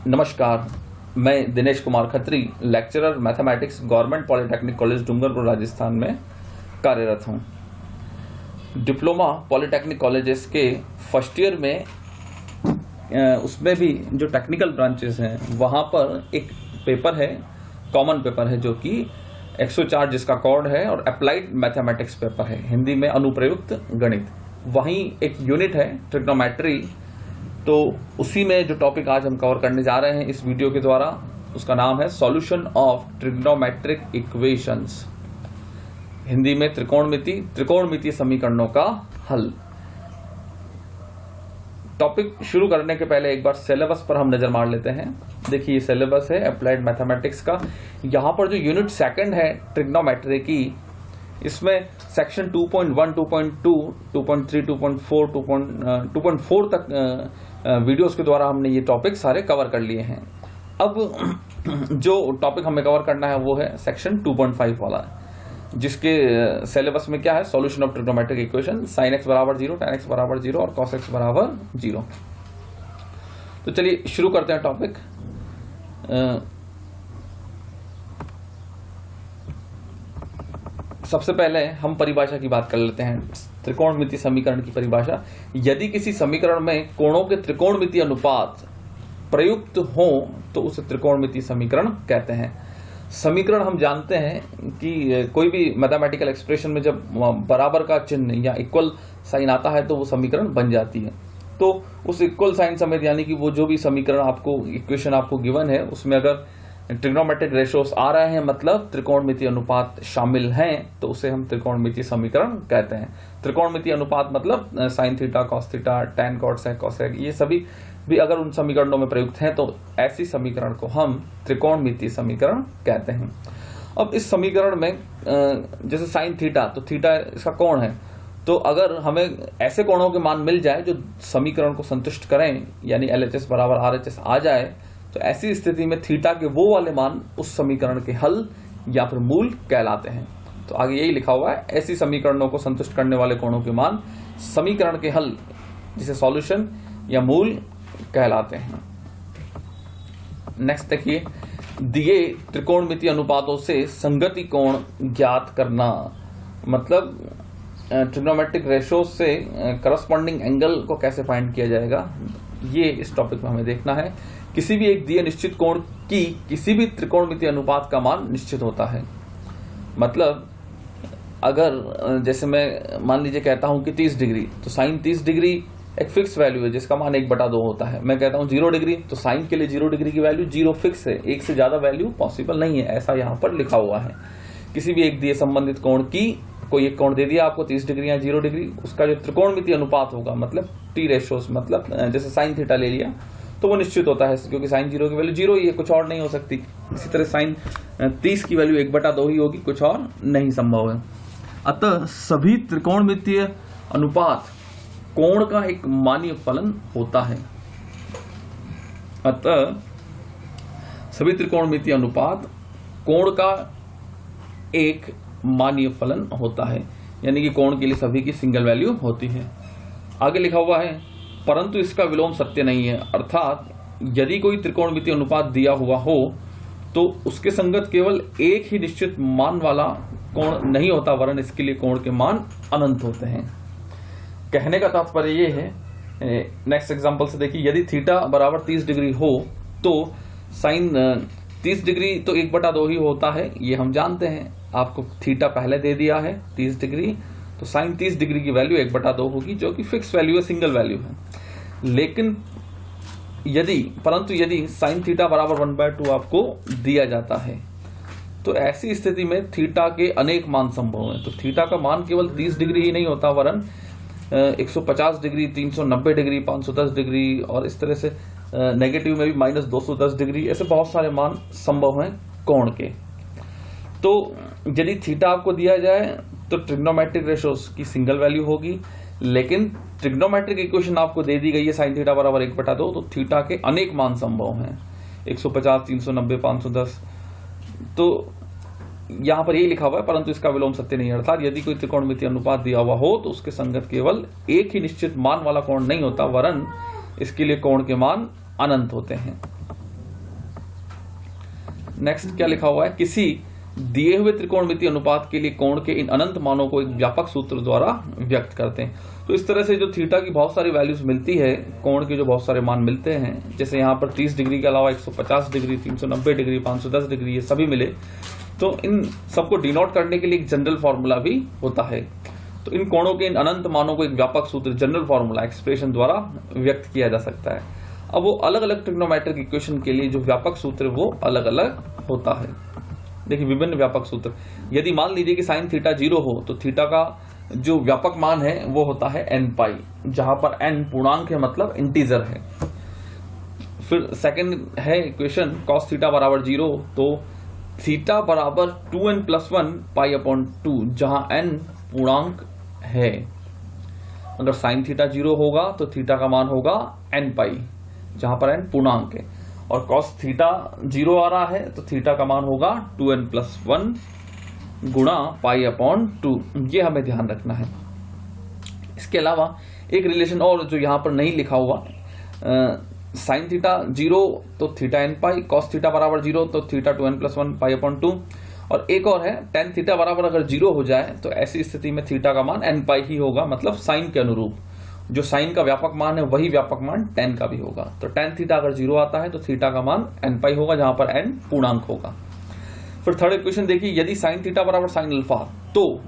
नमस्कार, मैं Dinesh Kumar Khatri, lecturer mathematics, government polytechnic college Dungarpur Rajasthan में कार्यरत हूँ। डिप्लोमा पॉलिटेक्निक कॉलेजेस के फर्स्ट ईयर में उसमें भी जो टेक्निकल ब्रांचेस हैं वहाँ पर एक पेपर है, कॉमन पेपर है जो कि 104 जिसका कोड है और अप्लाइड मैथमेटिक्स पेपर है, हिंदी में अनुप्रयुक्त गणित। वहीं एक यूनिट है ट्रिग्नोमेट्री, तो उसी में जो टॉपिक आज हम कवर करने जा रहे हैं इस वीडियो के द्वारा, उसका नाम है solution of trigonometric equations, Hindi में त्रिकोणमितीय समीकरणों का हल। टॉपिक शुरू करने के पहले एक बार सिलेबस पर हम नजर मार लेते हैं। देखिए ये सिलेबस है अप्लाइड मैथमेटिक्स का। यहाँ पर जो यूनिट सेकंड है ट्रिग्नोमेट्री की, इसमें सेक्शन 2.1, 2.2, 2.3, 2.4, 2.4 तक वीडियोस के द्वारा हमने ये टॉपिक सारे कवर कर लिए हैं। अब जो टॉपिक हमें कवर करना है वो है सेक्शन 2.5 वाला, जिसके सिलेबस में क्या है, solution of trigonometric equation, sin x बराबर 0, tan x बराबर 0 और cos x बराबर 0। तो चलिए शुरू करते हैं टॉपिक। सबसे पहले हम परिभाषा की बात कर लेते हैं, त्रिकोणमितीय समीकरण की परिभाषा। यदि किसी समीकरण में कोणों के त्रिकोणमितीय अनुपात प्रयुक्त हो तो उसे त्रिकोणमितीय समीकरण कहते हैं। समीकरण हम जानते हैं कि कोई भी मैथमेटिकल एक्सप्रेशन में जब बराबर का चिन्ह या इक्वल साइन आता है तो वो समीकरण बन जाती है। तो उस इक्वल साइन समेत, यानी कि वो जो भी समीकरण आपको, इक्वेशन आपको गिवन है, उसमें अगर ट्रिग्नोमेट्रिक रेशियोस आ रहे हैं, मतलब त्रिकोणमितीय अनुपात शामिल हैं, तो उसे हम त्रिकोणमितीय समीकरण कहते हैं। त्रिकोणमितीय अनुपात मतलब sine theta, cos theta, tan cot sec, cosec, ये सभी भी अगर उन समीकरणों में प्रयुक्त हैं तो ऐसी समीकरण को हम त्रिकोणमितीय समीकरण कहते हैं। अब इस समीकरण में जैसे साइन थीटा, तो थीटा इसका कोण है, तो अगर हमें ऐसे कोणों के मान मिल जाए जो समीकरण को संतुष्ट करें, यानी LHS बराबर RHS आ जाए, तो ऐसी स्थिति में थीटा के वो वाले मान उस समीकरण के हल या फिर मूल कहलाते हैं। तो आगे यही लिखा हुआ है, ऐसी समीकरणों को संतुष्ट करने वाले कोणों के मान समीकरण के हल, जिसे सॉल्यूशन या मूल कहलाते हैं। नेक्स्ट देखिए, दिए त्रिकोणमितीय अनुपातों से संगति कोण ज्ञात करना, मतलब ट्रिग्नोमेट्रिक रेशियो से करस्पॉन्डिंग एंगल को कैसे फाइंड किया जाएगा, ये इस टॉपिक में हमें देखना है। किसी भी एक दिए निश्चित कोण की किसी भी त्रिकोणमितीय अनुपात का मान निश्चित होता है। मतलब अगर जैसे मैं मान लीजिए कहता हूं कि 30 डिग्री, तो साइन 30 डिग्री एक फिक्स वैल्यू है जिसका मान 1/2 होता है। मैं कहता हूं 0 डिग्री, तो साइन के लिए 0 डिग्री की वैल्यू 0 फिक्स है, एक से ज्यादा वैल्यू पॉसिबल नहीं है, ऐसा यहाँ पर लिखा हुआ है। किसी भी एक दिए संबंधित कोण की कोई एक कोण दे दिया आपको 30 डिग्री या 0 डिग्री, उसका जो त्रिकोणमितीय अनुपात होगा, मतलब टी रेशियोस, मतलब जैसे साइन थीटा ले लिया तो वो निश्चित होता है, क्योंकि साइन 0 की वैल्यू 0 ही है, कुछ और नहीं हो सकती। इसी तरह साइन 30 की वैल्यू 1/2 ही होगी, कुछ और नहीं संभव है। अतः सभी त्रिकोणमितीय अनुपात कोण का एक मान्य फलन होता है। अतः सभी त्रिकोणमितीय अनुपात कोण का एक मान्य फलन होता है, यानी कि कोण के लिए सभी की सिंगल वैल्यू होती है। आगे लिखा हुआ है, परंतु इसका विलोम सत्य नहीं है, अर्थात यदि कोई त्रिकोणमितीय अनुपात दिया हुआ हो तो उसके संगत केवल एक ही निश्चित मान वाला कोण नहीं होता, वरन इसके लिए कोण के मान अनंत होते हैं। कहने का तात्पर्य ये है, नेक्स्ट एग्जांपल से देखिए, यदि थीटा बराबर 30 डिग्री हो तो साइन 30 डिग्री तो 1/2 ही होता है, ये हम जानते हैं। आपको थीटा पहले दे दिया है 30 डिग्री, तो साइन 30 डिग्री की वैल्यू 1/2 होगी, जो कि फिक्स वैल्यू है, सिंगल वैल्यू है। लेकिन परंतु यदि साइन थीटा बराबर 1/2 आपको दिया जाता है, तो ऐसी स्थिति में थीटा के अनेक मान संभव हैं। तो थीटा का मान केवल 30 डिग्री ही नहीं होता, वरन 150 डिग्री, 390 डिग्री, 510 डिग्री और इस तरह से नेगेटिव में भी -210 डिग्री, ऐसे बहुत सारे मान संभव हैं कोण के। तो यदि थीटा आपको दिया जाए तो ट्रिग्नोमेट्रिक रेशियोस की सिंगल वैल्यू होगी, लेकिन ट्रिग्नोमेट्रिक इक्वेशन आपको दे दी गई है साइन थीटा बराबर 1/2, तो थीटा के अनेक मान संभव हैं, 150, 390, 510। तो यहाँ पर यही लिखा हुआ है, परंतु इसका विलोम सत्य नहीं है, अर्थात यदि कोई त्रिकोणमितीय अनुपात दिया हुआ हो तो उसके संगत केवल एक ही निश्चित मान वाला कोण नहीं होता, वरन इसके लिए कोण के मान अनंत होते हैं। नेक्स्ट क्या लिखा हुआ है, किसी दिए हुए त्रिकोणमितीय अनुपात के लिए कोण के इन अनंत मानों को एक व्यापक सूत्र द्वारा व्यक्त करते हैं। तो इस तरह से जो थीटा की बहुत सारी वैल्यूज मिलती है, कोण के जो बहुत सारे मान मिलते हैं, जैसे यहाँ पर 30 डिग्री के अलावा 150 डिग्री, 390 डिग्री, 510 डिग्री, ये सभी मिले, तो इन सबको डिनोट करने के लिए एक जनरल फॉर्मूला भी होता है। तो इन कोणों के इन अनंत मानों को एक व्यापक सूत्र, जनरल फॉर्मूला, एक्सप्रेशन द्वारा व्यक्त किया जा सकता है। अब वो अलग अलग ट्रिग्नोमेट्रिक इक्वेशन के लिए जो व्यापक सूत्र वो अलग अलग होता है। देखिए विभिन्न व्यापक सूत्र, यदि मान लीजिए कि साइन थीटा 0 हो तो थीटा का जो व्यापक मान है वो होता है n पाई, जहां पर n पूर्णांक है, मतलब इंटीजर है। फिर सेकंड है इक्वेशन cos थीटा बराबर 0, तो थीटा बराबर 2n+1 पाई अपॉन 2, जहां n पूर्णांक है। अगर साइन थीटा 0 होगा तो थीटा का मान होगा n पाई, जहां पर n पूर्णांक है, और cos थीटा 0 आ रहा है तो थीटा का मान होगा 2n+1 गुणा पाई अपॉन 2। ये हमें ध्यान रखना है। इसके अलावा एक रिलेशन और जो यहां पर नहीं लिखा हुआ, साइन थीटा 0 तो थीटा n पाई, cos थीटा बराबर 0 तो थीटा 2n+1 पाई अपॉन 2, और एक और है tan थीटा बराबर अगर 0 हो जाए तो ऐसी स्थिति में थीटा का मान n पाई ही होगा, मतलब साइन के अनुरूप जो साइन का व्यापक मान है वही व्यापक मान tan का भी होगा। तो tan थीटा अगर 0 आता है तो थीटा का मान n पाई होगा, जहां पर n पूर्णांक होगा। फिर थर्ड इक्वेशन देखिए, यदि साइन थीटा बराबर साइन अल्फा, तो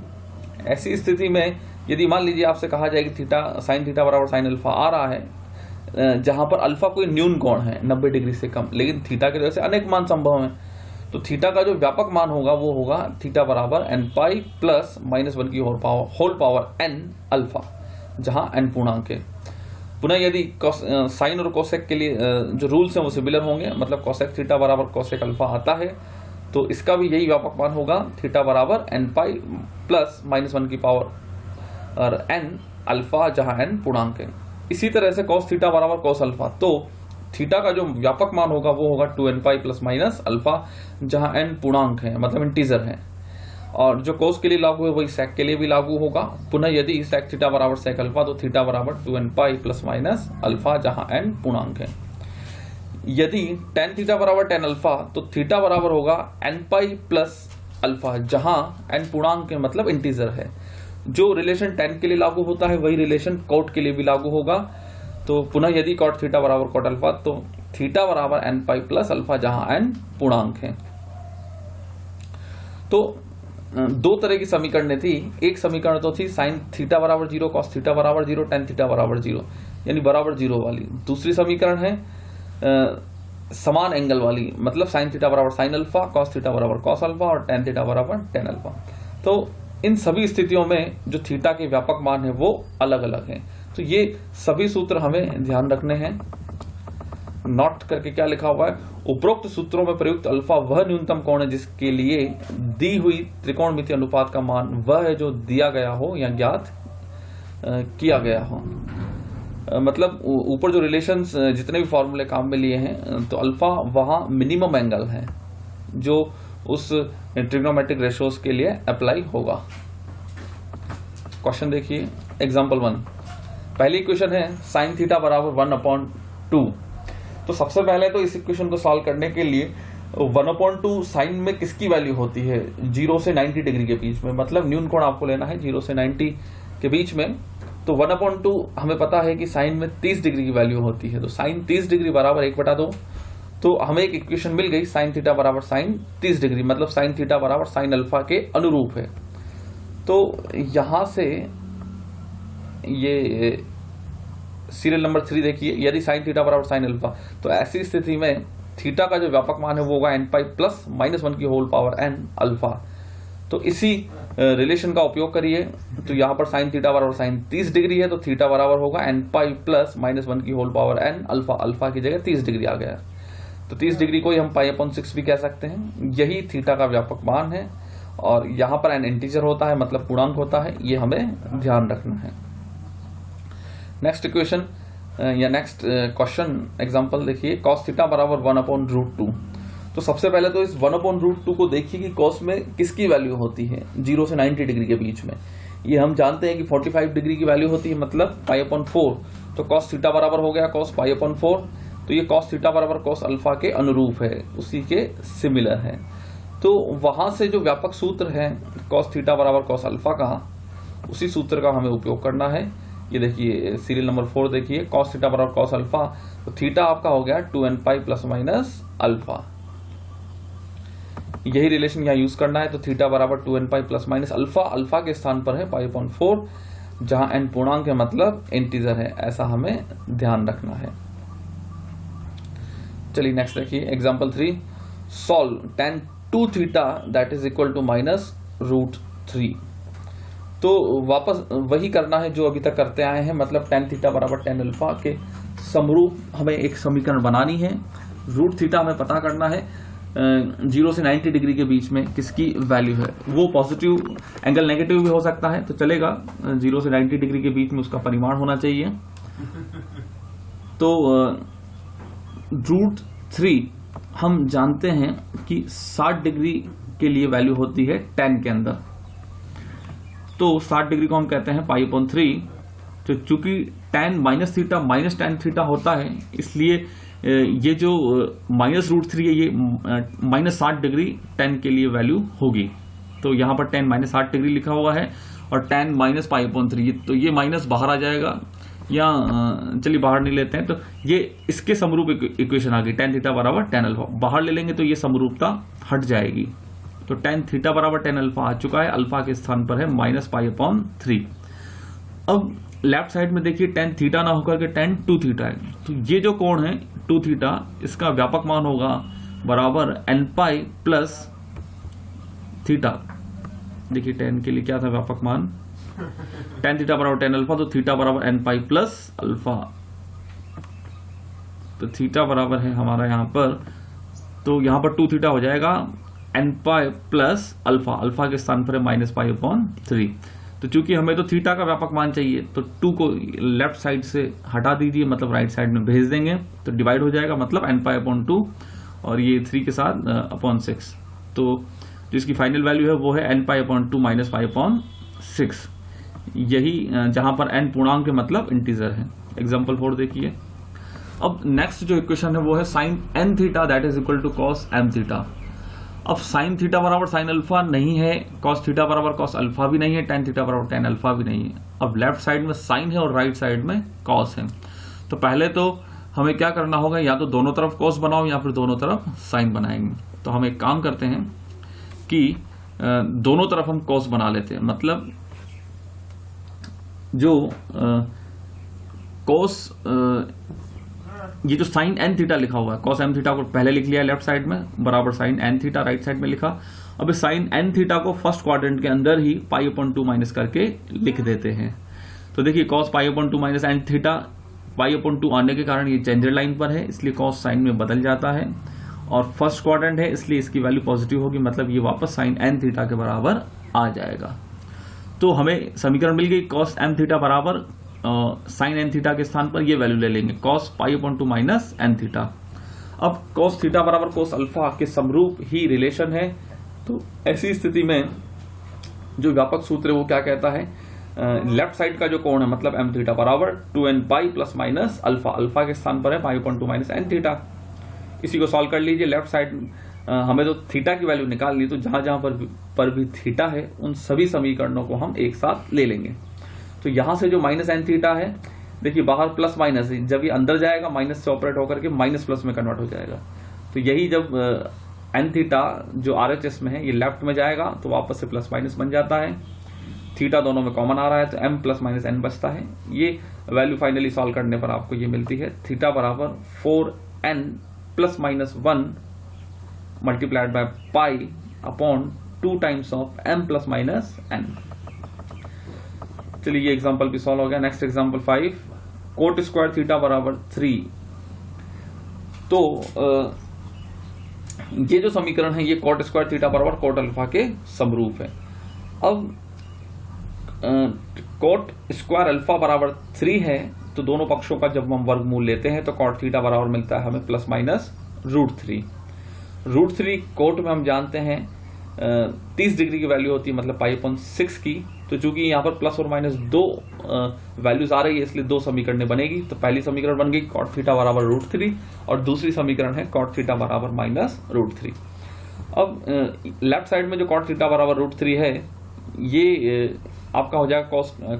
ऐसी स्थिति में यदि मान लीजिए आपसे कहा जाए कि थीटा साइन थीटा बराबर साइन अल्फा आ रहा है, जहां पर अल्फा कोई न्यून कोण है 90 डिग्री से कम, लेकिन थीटा के वजह से अनेक मान संभव है, तो थीटा का जो व्यापक मान होगा वो होगा थीटा बराबर n पाई प्लस -1 की होल पावर n अल्फा, जहां n पूर्णांक है। पुनः यदि साइन और कोसेक के लिए जो रूल्स हैं वो सिमिलर होंगे, मतलब कोसेक थीटा बराबर कोसेक अल्फा आता है तो इसका भी यही व्यापक मान होगा, थीटा बराबर n पाई प्लस -1 की पावर और n अल्फा, जहां n पूर्णांक है। इसी तरह से cos थीटा बराबर cos अल्फा, तो थीटा का जो व्यापक मान होगा वो होगा 2n pi plus minus alpha, जहां n पूर्णांक है, मतलब इंटीजर है। और जो cos के लिए लागू है वही sec के लिए भी लागू होगा। पुनः यदि sec थीटा बराबर sec अल्फा तो थीटा बराबर 2n pi plus minus alpha, जहां n पूर्णांक है। यदि tan थीटा बराबर tan अल्फा तो थीटा बराबर होगा n पाई प्लस अल्फा, जहां n पूर्णांक है, मतलब इंटीजर है। जो रिलेशन tan के लिए लागू होता है वही रिलेशन cot के लिए भी लागू होगा। तो पुनः यदि cot थीटा बराबर cot अल्फा तो थीटा बराबर n पाई प्लस अल्फा, जहां n पूर्णांक है। तो दो तरह की समीकरणें थी। एक समीकरण तो थी साइन थीटा बराबर 0, cos थीटा बराबर 0, tan थीटा बराबर 0, यानी बराबर 0 वाली। दूसरी समीकरण है समान एंगल वाली, मतलब साइन थीटा बराबर साइन अल्फा, cos थीटा बराबर cos अल्फा और tan थीटा बराबर tan अल्फा। तो इन सभी स्थितियों में जो थीटा के व्यापक मान है वो अलग अलग हैं। तो ये सभी सूत्र हमें ध्यान रखने हैं। नोट करके क्या लिखा हुआ है, उपरोक्त सूत्रों में प्रयुक्त अल्फा वह न्यूनतम कोण है जिसके लिए दी हुई त्रिकोणमितीय अनुपात का मान वह है जो दिया गया हो या ज्ञात किया गया हो। मतलब ऊपर जो रिलेशंस जितने भी फॉर्मूले काम में लिए हैं, तो अल्फा वहां मिनिमम एंगल है जो उस ट्रिग्नोमेट्रिक रेशियोज के लिए अप्लाई होगा। क्वेश्चन देखिए, एग्जांपल 1। पहली इक्वेशन है साइन थीटा बराबर 1/2। तो सबसे पहले तो इस इक्वेशन को सॉल्व करने के लिए 1/2 साइन में किसकी वैल्यू होती है, 0 से 90 डिग्री के बीच में, मतलब न्यून कोण आपको लेना है 0 से 90 के बीच में। तो 1/2 हमें पता है कि साइन में 30 डिग्री की वैल्यू होती है, तो साइन 30 डिग्री बराबर 1/2। तो हमें एक इक्वेशन मिल गई, साइन थीटा बराबर साइन 30 डिग्री, मतलब साइन थीटा बराबर साइन अल्फा के अनुरूप है। तो यहां से ये सीरियल नंबर 3 देखिए, यदि साइन थीटा बराबर साइन अल्फा, तो ऐसी स्थिति में थीटा का जो व्यापक मान है वो होगा n पाई प्लस -1 की होल पावर n अल्फा। तो इसी रिलेशन का उपयोग करिए। तो यहाँ पर साइन थीटा बराबर साइन 30 डिग्री है, तो थीटा बराबर होगा n पाई प्लस -1 की whole power n alpha. Alpha की जगह 30 डिग्री आ गया, तो 30 डिग्री को ही हम पाई/6 भी कह सकते हैं। यही थीटा का व्यापक मान है, और यहाँ पर n इंटीजर होता है, मतलब पूर्णांक होता है, ये हमें ध्यान रखना है। नेक्स्ट इक्वेशन या नेक्स्ट क्वेश्चन एग्जांपल देखिए, cos थीटा बराबर 1/√2। तो सबसे पहले तो इस 1/√2 को देखिए कि cos में किसकी वैल्यू होती है 0 से 90 डिग्री के बीच में। ये हम जानते हैं कि 45 डिग्री की वैल्यू होती है, मतलब पाई/4। तो cos थीटा बराबर हो गया cos पाई/4। तो तो ये cos थीटा बराबर cos अल्फा के अनुरूप है, उसी के सिमिलर है। तो वहां से जो व्यापक सूत्र है cos थीटा बराबर cos अल्फा का, उसी सूत्र का हमें उपयोग करना है। ये देखिए सीरियल नंबर 4 देखिए, cos थीटा बराबर cos अल्फा, तो थीटा आपका हो गया 2n pi plus minus alpha. यही रिलेशन यहाँ यूज करना है। तो थीटा बराबर 2n pi plus minus alpha, alpha के स्थान पर है π/4, जहां n पूर्णांक है मतलब इंटीजर है, ऐसा हमें ध्यान रखना है। चलिए नेक्स्ट देखिए example 3, solve tan 2 theta that is equal to -√3। तो वापस वही करना है जो अभी तक करते आए हैं, मतलब tan थीटा बराबर tan अल्फा के समरूप हमें एक समीकरण बनानी है। रूट थीटा हमें पता करना है 0 से 90 डिग्री के बीच में किसकी वैल्यू है। वो पॉजिटिव एंगल नेगेटिव भी हो सकता है, तो चलेगा 0 से 90 डिग्री के बीच में उसका परिमाण होना चाहिए। तो √3 हम जानते हैं कि 60 डिग्री के लिए वैल्यू होती है tan के अंदर। तो 60 डिग्री को हम कहते हैं π/3। तो चूंकि tan minus theta minus tan theta होता है, इसलिए ये जो -√3 है ये -60 डिग्री tan के लिए वैल्यू होगी। तो यहाँ पर tan -60 डिग्री लिखा हुआ है और tan -π/3, तो ये माइनस बाहर आ जाएगा, या चलिए बाहर नहीं लेते हैं, तो ये इसके समरूप इक्वेशन आ गई, tan थीटा बराबर tan अल्फा। बाहर ले लेंगे तो ये समरूपता हट जाएगी। तो tan थीटा बराबर tan अल्फा आ चुका है, अल्फा के स्थान पर है -π/3। अब लेफ्ट साइड में देखिए tan थीटा ना होकर के tan 2 थीटा है। तो ये जो कोण है 2 थीटा, इसका व्यापक मान होगा बराबर n पाई प्लस थीटा। देखिए tan के लिए क्या था व्यापक मान, tan थीटा बराबर tan अल्फा, तो थीटा बराबर n पाई प्लस अल्फा। तो थीटा बराबर है हमारा यहाँ पर, तो यहाँ पर 2 थीटा हो जाएगा n pi plus alpha, alpha के स्थान पर है -π/3। तो चूंकि हमें तो थीटा का व्यापक मान चाहिए, तो 2 को लेफ्ट साइड से हटा दीजिए, मतलब राइट साइड में भेज देंगे, तो डिवाइड हो जाएगा, मतलब n/2 और ये 3 के साथ /6। तो जो इसकी फाइनल वैल्यू है वो है n/2 -π/6। यही जहां पर n पूर्णांक है मतलब इंटीजर है। एग्जाम्पल 4 देखिए। अब नेक्स्ट जो इक्वेशन है वो है sin n theta that is equal to cos m theta. अब sin थीटा बराबर sin अल्फा नहीं है, cos थीटा बराबर cos अल्फा भी नहीं है, tan थीटा बराबर tan अल्फा भी नहीं है। अब लेफ्ट साइड में sin है और राइट साइड में cos है। तो पहले तो हमें क्या करना होगा, या तो दोनों तरफ cos बनाओ या फिर दोनों तरफ sin बनाएंगे। तो हम एक काम करते हैं कि दोनों तरफ हम cos बना लेते हैं, मतलब जो cos ये जो sin n थीटा लिखा हुआ है, cos m थीटा को पहले लिख लिया लेफ्ट साइड में, बराबर sin n theta right side में लिखा। अब sin n थीटा को फर्स्ट क्वाड्रेंट के अंदर ही π/2 माइनस करके लिख देते हैं। तो देखिए cos π/2 माइनस n थीटा, π/2 आने के कारण ये चेंजर लाइन पर है, इसलिए cos साइन में बदल जाता है, और फर्स्ट क्वाड्रेंट है इसलिए इसकी वैल्यू पॉजिटिव होगी, मतलब ये वापस sin n थीटा के बराबर आ जाएगा। तो हमें समीकरण मिल गई, cos m थीटा बराबर sin n थीटा के स्थान पर ये वैल्यू ले लेंगे, cos π/2 माइनस n थीटा। अब cos थीटा बराबर cos अल्फा के समरूप ही रिलेशन है। तो ऐसी स्थिति में जो व्यापक सूत्र है वो क्या कहता है, लेफ्ट साइड का जो कोण है मतलब m थीटा बराबर 2n pi plus minus alpha, alpha के स्थान पर है π/2 माइनस n थीटा। इसी को सॉल्व कर लीजिए। लेफ्ट साइड हमें तो थीटा की वैल्यू निकाल ली, तो जहां जहां पर भी थीटा है उन सभी समीकरणों को हम एक साथ ले लेंगे। तो यहां से जो माइनस n थीटा है, देखिए बाहर प्लस माइनस है, जब ये अंदर जाएगा माइनस से ऑपरेट होकर के माइनस प्लस में कन्वर्ट हो जाएगा। तो यही जब n थीटा जो RHS में है ये लेफ्ट में जाएगा तो वापस से प्लस माइनस बन जाता है, थीटा दोनों में कॉमन आ रहा है तो m प्लस माइनस n बचता है। ये वैल्यू फाइनली सॉल्व करने पर आपको ये मिलती है, थीटा बराबर 4n plus minus 1 multiplied by pi upon 2 times of m plus minus n। चलिए ये एग्जांपल भी सॉल्व हो गया। Next example 5, coat square theta बराबर 3। तो ये जो समीकरण है ये कोट स्क्वायर थीटा बराबर कोट अल्फा के समरूप है। अब कोट स्क्वायर अल्फा बराबर 3 है, तो दोनों पक्षों का जब हम वर्गमूल लेते हैं तो कोट थीटा बराबर मिलता है हमें प्लस माइनस √3। √3 कोट में हम जानते हैं 30 डिग्री की वैल्यू होती है, मतलब π/6 की। तो चूंकि यहाँ पर प्लस और माइनस दो वैल्यूज आ रही है इसलिए दो समीकरणें बनेगी। तो पहली समीकरण बन गई cot थीटा बराबर √3 और दूसरी समीकरण है cot थीटा बराबर -√3। अब लेफ्ट साइड में जो cot थीटा बराबर √3 है ये आपका हो जाएगा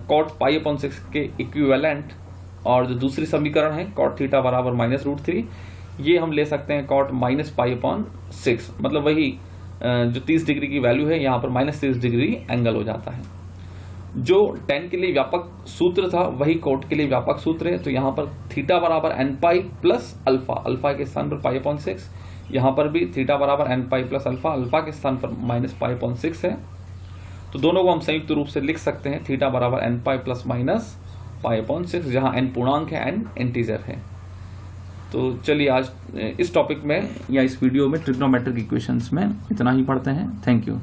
cot π/6 के इक्विवेलेंट, और जो दूसरी समीकरण है cot थीटा बराबर -√3 ये हम ले सकते हैं cot -π/6, मतलब वही जो 30 डिग्री की वैल्यू है यहाँ पर -30 डिग्री एंगल हो जाता है। जो tan के लिए व्यापक सूत्र था वही cot के लिए व्यापक सूत्र है। तो यहाँ पर थीटा बराबर nπ प्लस अल्फा, अल्फा के स्थान पर π/6, यहाँ पर भी थीटा बराबर nπ प्लस अल्फा, अल्फा के स्थान पर -π/6 है। तो दोनों को हम संयुक्त रूप से लिख सकते हैं थीटा बराबर nπ प्लस -π/6, जहाँ n पूर्णांक है, n इंटीजर है। तो चलिए आज इस टॉपिक में या इस वीडियो में ट्रिग्नोमेट्रिक इक्वेशंस में इतना ही पढ़ते हैं। Thank you.